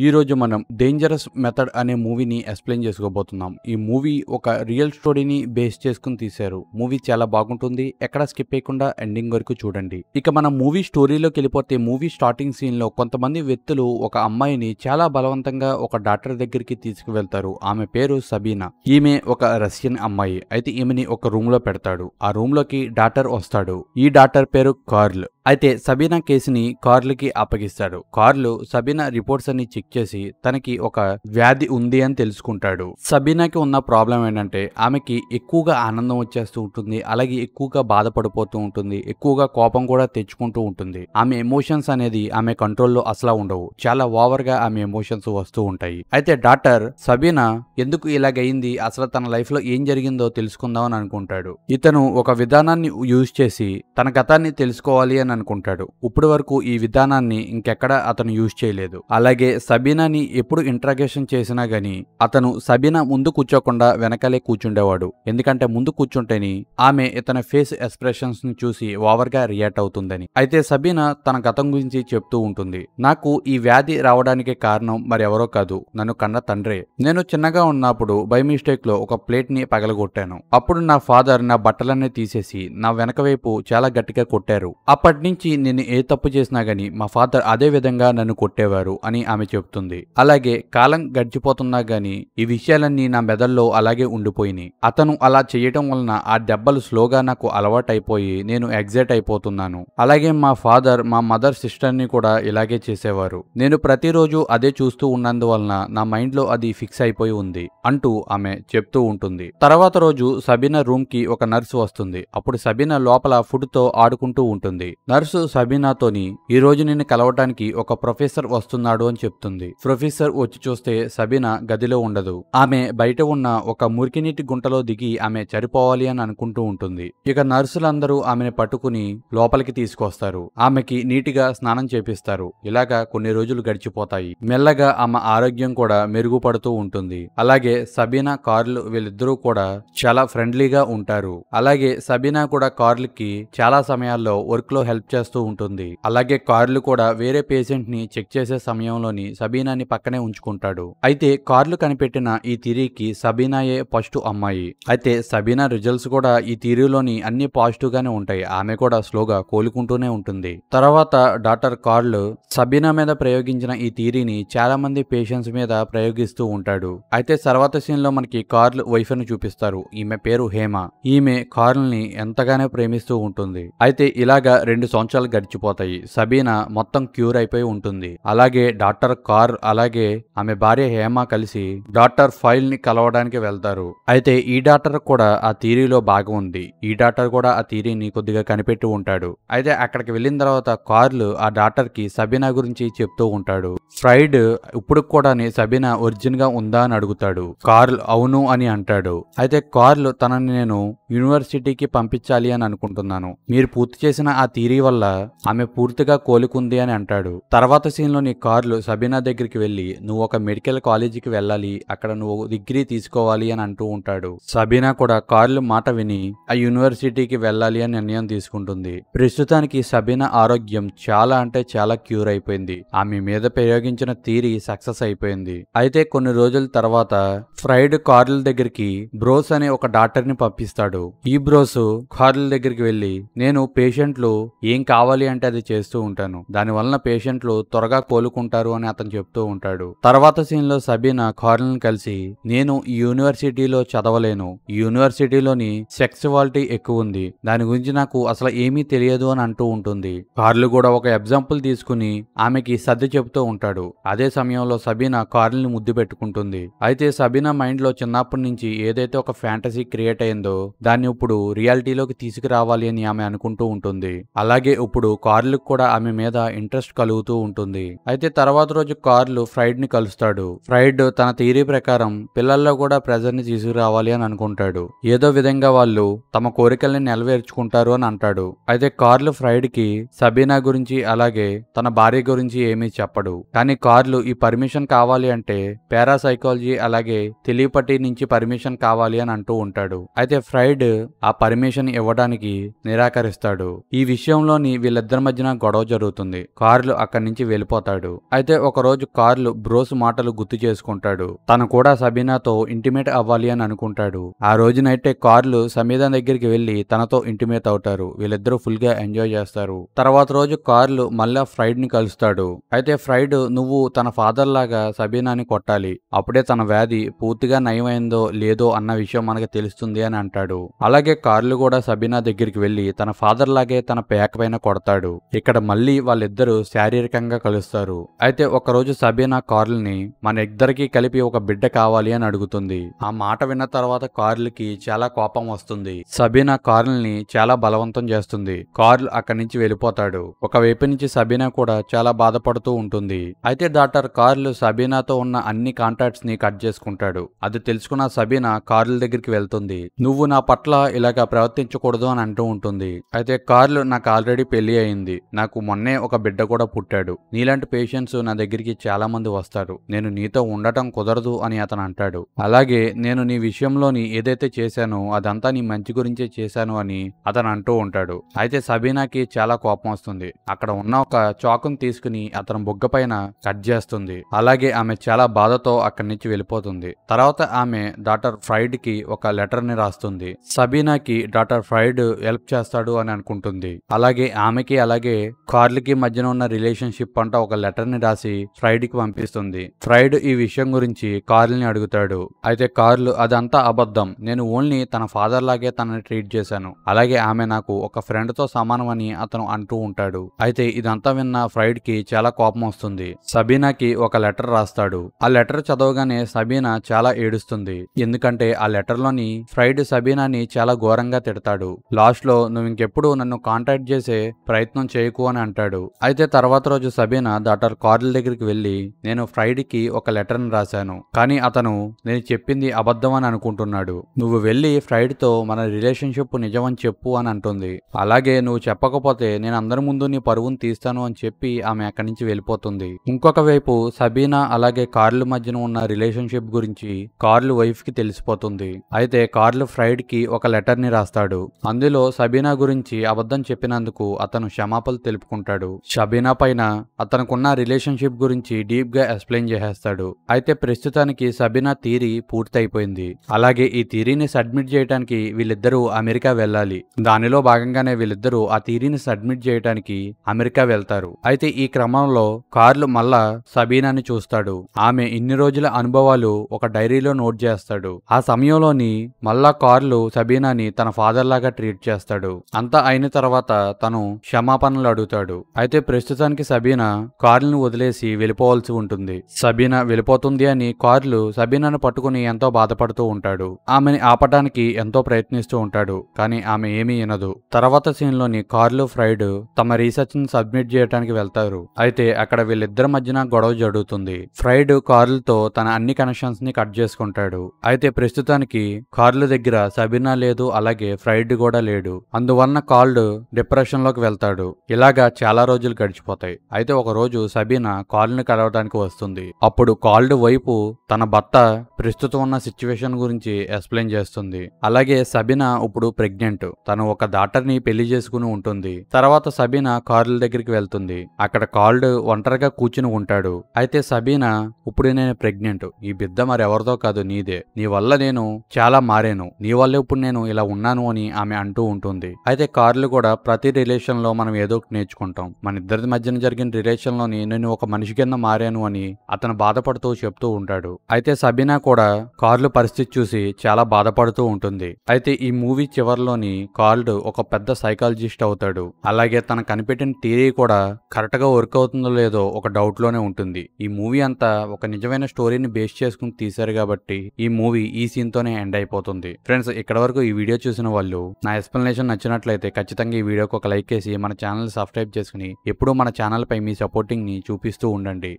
ఈ రోజు మనం డేంజరస్ మెథడ్ అనే మూవీని ఎక్స్ప్లెయిన్ చేసుకోబోతున్నాం. ఈ మూవీ ఒక రియల్ స్టోరీని బేస్ చేసుకుని తీశారు. మూవీ చాలా బాగుంటుంది. ఎక్కడ స్కిప్ చేయకుండా ఎండింగ్ వరకు చూడండి. ఇక మన మూవీ స్టోరీలోకి వెళ్ళిపోతే మూవీ స్టార్టింగ్ సీన్ లో కొంతమంది వ్యక్తులు ఒక అమ్మాయిని చాలా బలవంతంగా ఒక డాక్టర్ దగ్గరికి తీసుకువెళ్తారు. ఆమె పేరు సబీనా. ఈమె ఒక రష్యన్ అమ్మాయి. అయితే ఈమెని ఒక రూమ్ లో పెడతాడు. ఆ రూమ్ లోకి డాక్టర్ వస్తాడు. ఈ డాక్టర్ పేరు కార్ల్. అయితే సబీనా కేసుని కార్ల్కి అప్పగిస్తాడు. కార్ల్ సబీనా రిపోర్ట్స్ అన్ని చెక్ చేసి తనకి ఒక వ్యాధి ఉంది అని తెలుసుకుంటాడు. సబీనాకి ఉన్న ప్రాబ్లం ఏంటంటే ఆమెకి ఎక్కువగా ఆనందం వచ్చేస్తూ ఉంటుంది, అలాగే ఎక్కువగా బాధపడిపోతూ ఉంటుంది, ఎక్కువగా కోపం కూడా తెచ్చుకుంటూ ఉంటుంది. ఆమె ఎమోషన్స్ అనేది ఆమె కంట్రోల్లో అసలు ఉండవు. చాలా ఓవర్ గా ఆమె ఎమోషన్స్ వస్తూ ఉంటాయి. అయితే డాక్టర్ సబీనా ఎందుకు ఇలాగైంది, అసలు తన లైఫ్ లో ఏం జరిగిందో తెలుసుకుందాం అని అనుకుంటాడు. ఇతను ఒక విధానాన్ని యూజ్ చేసి తన గతాన్ని తెలుసుకోవాలి అని అనుకుంటాడు. ఇప్పటి వరకు ఈ విధానాన్ని ఇంకెక్కడ అతను యూజ్ చేయలేదు. అలాగే సబీనాని ఎప్పుడు ఇంట్రాగేషన్ చేసినా గానీ అతను సబీనా ముందు కూర్చోకుండా వెనకాలే కూర్చుండేవాడు. ఎందుకంటే ముందు కూర్చుంటేని ఆమె ఇతని ఫేస్ ఎక్స్ప్రెషన్స్ ని చూసి ఓవర్ గా రియాక్ట్ అవుతుందని. అయితే సబీనా తన గతం గురించి చెప్తూ ఉంటుంది. నాకు ఈ వ్యాధి రావడానికి కారణం మరెవరో కాదు, నన్ను కన్న తండ్రే. నేను చిన్నగా ఉన్నప్పుడు బై మిస్టేక్ లో ఒక ప్లేట్ ని పగలగొట్టాను. అప్పుడు నా ఫాదర్ నా బట్టలన్నీ తీసేసి నా వెనక వైపు చాలా గట్టిగా కొట్టారు. అప్పటి నుంచి నేను ఏ తప్పు చేసినా గానీ మా ఫాదర్ అదే విధంగా నన్ను కొట్టేవారు అని ఆమె చెప్తుంది. అలాగే కాలం గడిచిపోతున్నా గానీ ఈ విషయాలన్నీ నా మెదల్లో అలాగే ఉండిపోయినాయి. అతను అలా చేయటం వలన ఆ దెబ్బలు స్లోగా నాకు అలవాటైపోయి నేను ఎగ్జైట్ అయిపోతున్నాను. అలాగే మా ఫాదర్ మా మదర్ సిస్టర్ ని కూడా ఇలాగే చేసేవారు. నేను ప్రతిరోజు అదే చూస్తూ ఉన్నందువలన నా మైండ్ లో అది ఫిక్స్ అయిపోయి ఉంది అంటూ ఆమె చెప్తూ ఉంటుంది. తర్వాత రోజు సబీనా రూమ్ కి ఒక నర్సు వస్తుంది. అప్పుడు సబీనా లోపల ఫుడ్ తో ఆడుకుంటూ ఉంటుంది. నర్సు సబీనాతోని ఈ రోజు నిన్ను కలవటానికి ఒక ప్రొఫెసర్ వస్తున్నాడు అని చెప్తుంది. ప్రొఫెసర్ వచ్చి చూస్తే సబీనా గదిలో ఉండదు. ఆమె బయట ఉన్న ఒక మురికినీటి గుంటలో దిగి ఆమె చనిపోవాలి అని అనుకుంటూ ఉంటుంది. ఇక నర్సులందరూ ఆమెను పట్టుకుని లోపలికి తీసుకొస్తారు. ఆమెకి నీటిగా స్నానం చేపిస్తారు. ఇలాగా కొన్ని రోజులు గడిచిపోతాయి. మెల్లగా ఆమె ఆరోగ్యం కూడా మెరుగుపడుతూ ఉంటుంది. అలాగే సబీనా కార్ల్ వీళ్ళిద్దరూ కూడా చాలా ఫ్రెండ్లీగా ఉంటారు. అలాగే సబీనా కూడా కార్ల్ కి చాలా సమయాల్లో వర్క్ లో హెల్ప్ చేస్తూ ఉంటుంది. అలాగే కార్ల్ కూడా వేరే పేషెంట్ ని చెక్ చేసే సమయంలోని సబీనాని పక్కనే ఉంచుకుంటాడు. అయితే కార్ల్ కనిపెట్టిన ఈ థియరీకి సబీనాయే ఫస్ట్ అమ్మాయి. అయితే సబీనా రిజల్ట్స్ కూడా ఈ థియరీలోని అన్ని పాజిటివ్ గానే ఉంటాయి. ఆమె కూడా స్లోగా కోలుకుంటూనే ఉంటుంది. తర్వాత డాక్టర్ కార్ల్ సబీనా మీద ప్రయోగించిన ఈ థియరీని చాలా మంది పేషెంట్స్ మీద ప్రయోగిస్తూ ఉంటాడు. అయితే తర్వాత సీన్ లో మనకి కార్ల్ వైఫ్ ని చూపిస్తారు. ఈమె పేరు హేమ. ఈమె కార్ల్ ని ఎంతగానో ప్రేమిస్తూ ఉంటుంది. అయితే ఇలాగా 2 సంవత్సరాలు గడిచిపోతాయి. సబీనా మొత్తం క్యూర్ అయిపోయి ఉంటుంది. అలాగే డాక్టర్ కార్ అలాగే ఆమె భార్య హేమ కలిసి డాక్టర్ ఫైల్ ని కలవడానికి వెళ్తారు. అయితే ఈ డాక్టర్ కూడా ఆ థియరీలో భాగం ఉంది. ఈ డాక్టర్ కూడా ఆ థియరీని కొద్దిగా కనిపెట్టి ఉంటాడు. అయితే అక్కడికి వెళ్ళిన తర్వాత కార్ల్ ఆ డాక్టర్ కి సబీనా గురించి చెప్తూ ఉంటాడు. ఫ్రైడ్ ఇప్పుడు కూడా సబీనా ఒరిజిన్ గా ఉందా అని అడుగుతాడు. కార్ల్ అవును అని అంటాడు. అయితే కార్ల్ తనని నేను యూనివర్సిటీకి పంపించాలి అని అనుకుంటున్నాను. మీరు పూర్తి చేసిన ఆ థియరీ వల్ల ఆమె పూర్తిగా కోలుకుంది అని అంటాడు. తర్వాత సీన్ లోని కార్ల్ సబీనా దగ్గరికి వెళ్లి నువ్వు ఒక మెడికల్ కాలేజీకి వెళ్ళాలి, అక్కడ నువ్వు డిగ్రీ తీసుకోవాలి అని అంటూ ఉంటాడు. సబీనా కూడా కార్ల్ మాట విని ఆ యూనివర్సిటీకి వెళ్ళాలి అని నిర్ణయం తీసుకుంటుంది. ప్రస్తుతానికి సబీనా ఆరోగ్యం చాలా అంటే చాలా క్యూర్ అయిపోయింది. ఆమె మీద ప్రయోగించిన థియరీ సక్సెస్ అయిపోయింది. అయితే కొన్ని రోజుల తర్వాత ఫ్రైడ్ కార్ల్ దగ్గరికి బ్రోస్ అనే ఒక డాక్టర్ ని పంపిస్తాడు. ఈ బ్రోస్ కార్ల్ దగ్గరికి వెళ్లి నేను పేషెంట్లు ఏం కావాలి అంటే అది చేస్తూ ఉంటాను, దాని వలన పేషెంట్లు త్వరగా కోలుకుంటారు అని అతను చెప్తూ ఉంటాడు. తర్వాత సీన్ లో సబీనా కార్ల్ ని కలిసి నేను ఈ యూనివర్సిటీలో చదవలేను, ఈ యూనివర్సిటీలోని సెక్సువాలిటీ ఎక్కువ ఉంది, దాని గురించి నాకు అసలు ఏమీ తెలియదు అని అంటూ ఉంటుంది. కార్ల్ కూడా ఒక ఎగ్జాంపుల్ తీసుకుని ఆమెకి సర్ది చెప్తూ ఉంటాడు. అదే సమయంలో సబీనా కార్ల్ ని ముద్దు పెట్టుకుంటుంది. అయితే సబీనా మైండ్ లో చిన్నప్పటి నుంచి ఏదైతే ఒక ఫ్యాంటసీ క్రియేట్ అయిందో దాన్ని ఇప్పుడు రియాలిటీలోకి తీసుకురావాలి అని ఆమె అనుకుంటూ ఉంటుంది. అలాగే ఇప్పుడు కార్ల్ కూడా ఆమె మీద ఇంట్రెస్ట్ కలుగుతూ ఉంటుంది. అయితే తర్వాత రోజు కార్ల్ ఫ్రైడ్ ని కలుస్తాడు. ఫ్రైడ్ తన థియరీ ప్రకారం పిల్లల్లో కూడా ప్రెజర్ ని తీసుకురావాలి అని అనుకుంటాడు. ఏదో విధంగా వాళ్ళు తమ కోరికల్ని నెరవేర్చుకుంటారు అని అంటాడు. అయితే కార్ల్ ఫ్రైడ్ కి సబీనా గురించి అలాగే తన భార్య గురించి ఏమీ చెప్పడు. కానీ కార్ల్ ఈ పర్మిషన్ కావాలి అంటే పారాసైకాలజీ అలాగే టెలిపతి నుంచి పర్మిషన్ కావాలి అని అంటూ ఉంటాడు. అయితే ఫ్రైడ్ ఆ పర్మిషన్ ఇవ్వడానికి నిరాకరిస్తాడు. ఈ విషయంలో విషయంలోని వీళ్ళిద్దరి మధ్యన గొడవ జరుగుతుంది. కార్ల్ అక్కడి నుంచి వెళ్ళిపోతాడు. అయితే ఒక రోజు కార్ల్ బ్రోస్ మాటలు గుర్తు చేసుకుంటాడు. తను కూడా సబీనాతో ఇంటిమేట్ అవ్వాలి అని అనుకుంటాడు. ఆ రోజు నైటే కార్ల్ సమీదా దగ్గరికి వెళ్లి తనతో ఇంటిమేట్ అవుతారు. వీళ్ళిద్దరూ ఫుల్ గా ఎంజాయ్ చేస్తారు. తర్వాత రోజు కార్ల్ మళ్ళా ఫ్రైడ్ ని కలుస్తాడు. అయితే ఫ్రైడ్ నువ్వు తన ఫాదర్ లాగా సబీనాని కొట్టాలి, అప్పుడే తన వ్యాధి పూర్తిగా నయమైందో లేదో అన్న విషయం మనకు తెలుస్తుంది అని అంటాడు. అలాగే కార్ల్ కూడా సబీనా దగ్గరికి వెళ్లి తన ఫాదర్ లాగే తన పేక పైన కొడతాడు. ఇక్కడ మళ్ళీ వాళ్ళిద్దరూ శారీరకంగా కలుస్తారు. అయితే ఒకరోజు సబీనా కార్ల్ ని మన ఇద్దరికి కలిపి ఒక బిడ్డ కావాలి అని అడుగుతుంది. ఆ మాట విన్న తర్వాత కార్ల్ కి చాలా కోపం వస్తుంది. సబీనా కార్ల్ ని చాలా బలవంతం చేస్తుంది. కార్ల్ అక్కడి నుంచి వెళ్ళిపోతాడు. ఒకవైపు నుంచి సబీనా కూడా చాలా బాధపడుతూ ఉంటుంది. అయితే డాక్టర్ కార్ల్ సబీనాతో ఉన్న అన్ని కాంటాక్ట్స్ ని కట్ చేసుకుంటాడు. అది తెలుసుకున్న సబీనా కార్ల్ దగ్గరికి వెళ్తుంది. నువ్వు నా పట్ల ఇలాగా ప్రవర్తించకూడదు అని అంటూ ఉంటుంది. అయితే కార్ల్ నాకు ఆల్రెడీ పెళ్లి అయింది, నాకు మొన్నే ఒక బిడ్డ కూడా పుట్టాడు, నీలాంటి పేషెంట్స్ నా దగ్గరికి చాలా మంది వస్తారు, నేను నీతో ఉండటం కుదరదు అని అతను అంటాడు. అలాగే నేను నీ విషయంలోని ఏదైతే చేశానో అదంతా నీ మంచి గురించే చేశాను అని అతను అంటూ ఉంటాడు. అయితే సబీనాకి చాలా కోపం వస్తుంది. అక్కడ ఉన్న ఒక చాకును తీసుకుని అతను బుగ్గ పైన కట్ చేస్తుంది. అలాగే ఆమె చాలా బాధతో అక్కడి నుంచి వెళ్ళిపోతుంది. తర్వాత ఆమె డాక్టర్ ఫ్రైడ్ కి ఒక లెటర్ ని రాస్తుంది. సబీనాకి డాక్టర్ ఫ్రైడ్ హెల్ప్ చేస్తాడు అని అనుకుంటుంది. అలాగే ఆమెకి అలాగే కార్ల్ కి మధ్యన ఉన్న రిలేషన్షిప్ అంట ఒక లెటర్ ని రాసి ఫ్రైడ్ కి పంపిస్తుంది. ఫ్రైడ్ ఈ విషయం గురించి కార్ల్ ని అడుగుతాడు. అయితే కార్ల్ అదంతా అబద్ధం, నేను ఓన్లీ తన ఫాదర్ లాగే తనని ట్రీట్ చేశాను, అలాగే ఆమె నాకు ఒక ఫ్రెండ్ తో సమానం అని అతను అంటూ ఉంటాడు. అయితే ఇదంతా విన్న ఫ్రైడ్ కి చాలా కోపం వస్తుంది. సబీనాకి ఒక లెటర్ రాస్తాడు. ఆ లెటర్ చదవగానే సబీనా చాలా ఏడుస్తుంది. ఎందుకంటే ఆ లెటర్ లోని ఫ్రైడ్ సబీనాని చాలా ఘోరంగా తిడతాడు. లాస్ట్ లో నువ్వు ఇంకెప్పుడు నన్ను కాంటాక్ట్ చేసే ప్రయత్నం చేయకు అని అంటాడు. అయితే తర్వాత రోజు సబీనా డాక్టర్ కార్ల్ దగ్గరికి వెళ్లి నేను ఫ్రైడ్ కి ఒక లెటర్ ని రాశాను, కానీ అతను నేను చెప్పింది అబద్ధం అని అనుకుంటున్నాడు, నువ్వు వెళ్లి ఫ్రైడ్ తో మన రిలేషన్షిప్ నిజమని చెప్పు అని అంటుంది. అలాగే నువ్వు చెప్పకపోతే నేను అందరి ముందు నీ పరువును తీస్తాను అని చెప్పి ఆమె అక్కడి నుంచి వెళ్ళిపోతుంది. ఇంకొక వైపు సబీనా అలాగే కార్ల్ మధ్యన ఉన్న రిలేషన్షిప్ గురించి కార్ల్ వైఫ్ కి తెలిసిపోతుంది. అయితే కార్ల్ ఫ్రైడ్ కి ఒక లెటర్ ని రాస్తాడు. అందులో సబీనా గురించి అబద్ధం చెప్పినందుకు అతను క్షమాపణలు తెలుపుకుంటాడు. సబీనా పైన అతనుకున్న రిలేషన్షిప్ గురించి డీప్ గా ఎక్స్ప్లెయిన్ చేసేస్తాడు. అయితే ప్రస్తుతానికి సబీనా థియరీ పూర్తయిపోయింది. అలాగే ఈ థియరీని సబ్మిట్ చేయడానికి వీళ్ళిద్దరూ అమెరికా వెళ్ళాలి. దానిలో భాగంగానే వీళ్ళిద్దరూ ఆ థియరీని సబ్మిట్ చేయడానికి అమెరికా వెళ్తారు. అయితే ఈ క్రమంలో కార్ల్ మళ్ళా సబీనాని చూస్తాడు. ఆమె ఇన్ని రోజుల అనుభవాలు ఒక డైరీలో నోట్ చేస్తాడు. ఆ సమయంలోని మళ్ళా కార్ల్ సబీనాని తన ఫాదర్ లాగా ట్రీట్ చేస్తాడు. అంతా అయిన తర్వాత తను క్షమాపణలు అడుగుతాడు. అయితే ప్రస్తుతానికి సబీనా కార్ల్ ని వదిలేసి వెళ్ళిపోవాల్సి ఉంటుంది. సబీనా వెళ్ళిపోతుంది అని కార్ల్ సబీనాను పట్టుకుని ఎంతో బాధపడుతూ ఉంటాడు. ఆమెని ఆపటానికి ఎంతో ప్రయత్నిస్తూ ఉంటాడు, కానీ ఆమె ఏమీ వినదు. తర్వాత సీన్ లోని కార్ల్ ఫ్రైడ్ తమ రీసెర్చ్ ని సబ్మిట్ చేయడానికి వెళ్తారు. అయితే అక్కడ వీళ్ళిద్దరి మధ్యన గొడవ జరుగుతుంది. ఫ్రైడ్ కార్ల్ తో తన అన్ని కనెక్షన్స్ ని కట్ చేసుకుంటాడు. అయితే ప్రస్తుతానికి కార్ల్ దగ్గర సబీనా లేదు, అలాగే ఫ్రైడ్ కూడా లేడు. అందువలన కార్ల్ డిప్రెషన్ లోకి వెళ్తాడు. ఇలాగా చాలా రోజులు గడిచిపోతాయి. అయితే ఒక రోజు సబీనా కార్ల్ ని కలవడానికి వస్తుంది. అప్పుడు కార్ల్ వైపు తన భర్త ప్రస్తుతం ఉన్న సిచ్యువేషన్ గురించి ఎక్స్ప్లెయిన్ చేస్తుంది. అలాగే సబీనా ఇప్పుడు ప్రెగ్నెంట్, తను ఒక డాక్టర్ ని పెళ్లి చేసుకుని ఉంటుంది. తర్వాత సబీనా కార్ల్ దగ్గరికి వెళ్తుంది. అక్కడ కార్ల్ ఒంటరిగా కూర్చుని ఉంటాడు. అయితే సబీనా ఇప్పుడు నేను ప్రెగ్నెంట్, ఈ బిడ్డ మరెవరిదో కాదు నీదే, నీ వల్ల నేను చాలా మారాను, నీ వల్లే ఇప్పుడు నేను ఇలా ఉన్నాను అని ఆమె అంటూ ఉంటుంది. అయితే కార్ల్ కూడా ప్రతి రిలేషన్ లో మనం ఏదో ఒకటి నేర్చుకుంటాం. మన ఇద్దరి మధ్యన జరిగిన రిలేషన్ లోని నేను ఒక మనిషి కింద మారాను అని అతను బాధపడుతూ చెప్తూ ఉంటాడు. అయితే సబీనా కూడా కార్ల్ పరిస్థితి చూసి చాలా బాధపడుతూ ఉంటుంది. అయితే ఈ మూవీ చివరిలోని కార్ల్ ఒక పెద్ద సైకాలజిస్ట్ అవుతాడు. అలాగే తన కనిపెట్టిన థియరీ కూడా కరెక్ట్ గా వర్క్ అవుతుందో లేదో ఒక డౌట్ లోనే ఉంటుంది. ఈ మూవీ అంతా ఒక నిజమైన స్టోరీని బేస్ చేసుకుని తీశారు కాబట్టి ఈ మూవీ ఈ సీన్ తోనే ఎండ్ అయిపోతుంది. ఫ్రెండ్స్, ఇక్కడ వరకు ఈ వీడియో చూసిన వాళ్ళు నా ఎక్స్ప్లెనేషన్ నచ్చినట్లయితే ఖచ్చితంగా ఈ వీడియోకి ఒక లైక్ చేసి మన ఛానల్ సబ్స్క్రైబ్ చేసుకుని ఎప్పుడూ మన ఛానల్ పై మీ సపోర్టింగ్ ని చూపిస్తూ ఉండండి.